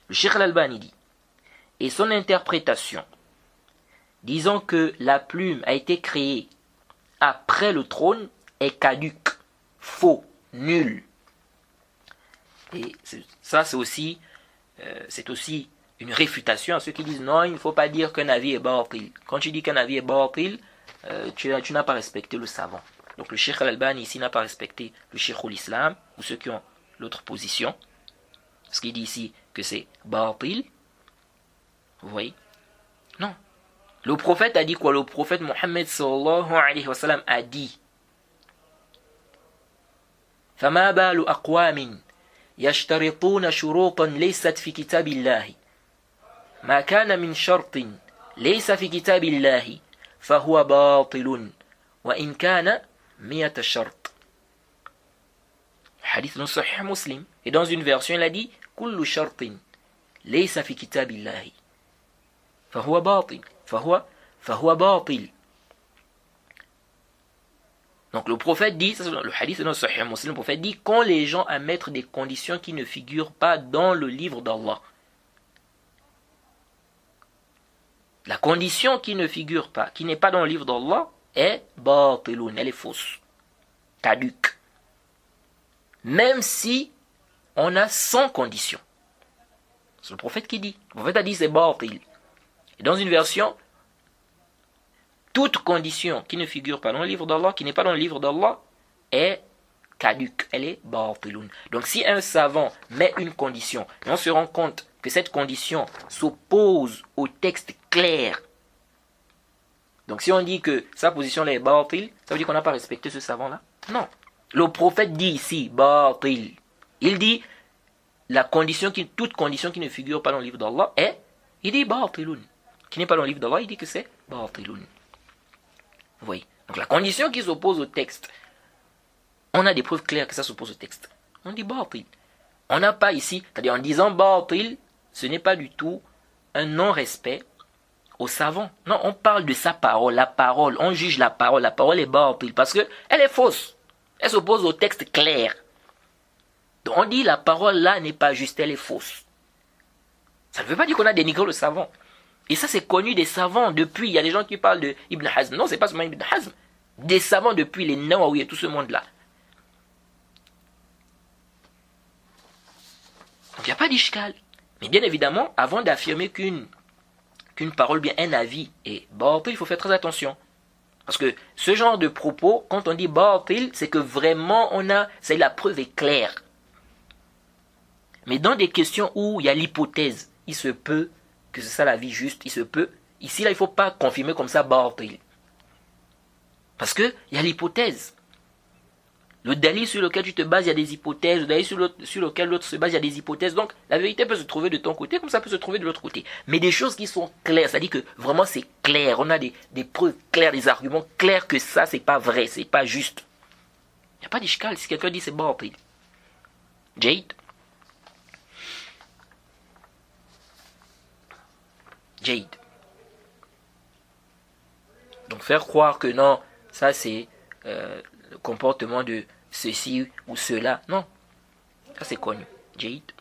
Le Cheikh Al-Albani dit, et son interprétation, disant que la plume a été créée après le trône, est caduque, faux, nul. Et ça, c'est aussi une réfutation à ceux qui disent non, il ne faut pas dire qu'un avis est batil. Quand tu dis qu'un avis est batil, tu n'as pas respecté le savant. Donc le Cheikh Al-Albani ici n'a pas respecté le Cheikh l'Islam ou ceux qui ont l'autre position. Ce qu'il dit ici que c'est batil. Vous voyez? Non. Le prophète a dit quoi? Le prophète Mohammed sallallahu alayhi wa sallam a dit فما بال أقوام يشترطون شروطا ليست في كتاب الله ما كان من شرط ليس في كتاب الله فهو باطل وإن كان 100 شرط. Hadith dans Sahih Muslim. Et dans une version, il a dit كل شرط ليس في كتاب الله فهو باطل فهو باطل. Donc le prophète dit, le hadith dans Sahih Muslim, le prophète dit quand les gens à mettre des conditions qui ne figurent pas dans le livre d'Allah. La condition qui ne figure pas, qui n'est pas dans le livre d'Allah, est batilun, elle est fausse, caduque. Même si on a 100 conditions. C'est le prophète qui dit. Le prophète a dit c'est batil. Et dans une version, toute condition qui ne figure pas dans le livre d'Allah, qui n'est pas dans le livre d'Allah, est caduque, elle est batilun. Donc si un savant met une condition, et on se rend compte que cette condition s'oppose au texte clair, donc si on dit que sa position là est batil, ça veut dire qu'on n'a pas respecté ce savant-là? Non. Le prophète dit ici, batil. Il dit, toute condition qui ne figure pas dans le livre d'Allah est, il dit batilun. Qui n'est pas dans le livre d'Allah, il dit que c'est batilun. Vous voyez. Donc la condition qui s'oppose au texte, on a des preuves claires que ça s'oppose au texte. On dit batil. On n'a pas ici, c'est-à-dire en disant batil, ce n'est pas du tout un non-respect au savant. Non, on parle de sa parole, la parole, on juge la parole est batil parce que elle est fausse. Elle s'oppose au texte clair. Donc on dit la parole là n'est pas juste, elle est fausse. Ça ne veut pas dire qu'on a dénigré le savant. Et ça c'est connu des savants depuis. Il y a des gens qui parlent de Ibn Hazm. Non, c'est pas seulement Ibn Hazm. Des savants depuis les Nawawi et tout ce monde-là. Donc il n'y a pas d'ishkal. Mais bien évidemment, avant d'affirmer qu'une parole, bien un avis est batil, il faut faire très attention. Parce que ce genre de propos, quand on dit batil, c'est que vraiment la preuve est claire. Mais dans des questions où il y a l'hypothèse, il se peut que c'est ça la vie juste, il se peut. Ici, là, il ne faut pas confirmer comme ça batil. Parce qu'il y a l'hypothèse. Le dalil sur lequel tu te bases, il y a des hypothèses. Le dalil sur lequel l'autre se base, il y a des hypothèses. Donc, la vérité peut se trouver de ton côté, comme ça peut se trouver de l'autre côté. Mais des choses qui sont claires, c'est-à-dire que vraiment c'est clair. On a des preuves claires, des arguments clairs que ça, c'est pas vrai, c'est pas juste. Il n'y a pas d'ishkal si quelqu'un dit c'est batil. Jade. Donc faire croire que non, ça c'est le comportement de ceci ou cela. Non, ça c'est connu. Jade.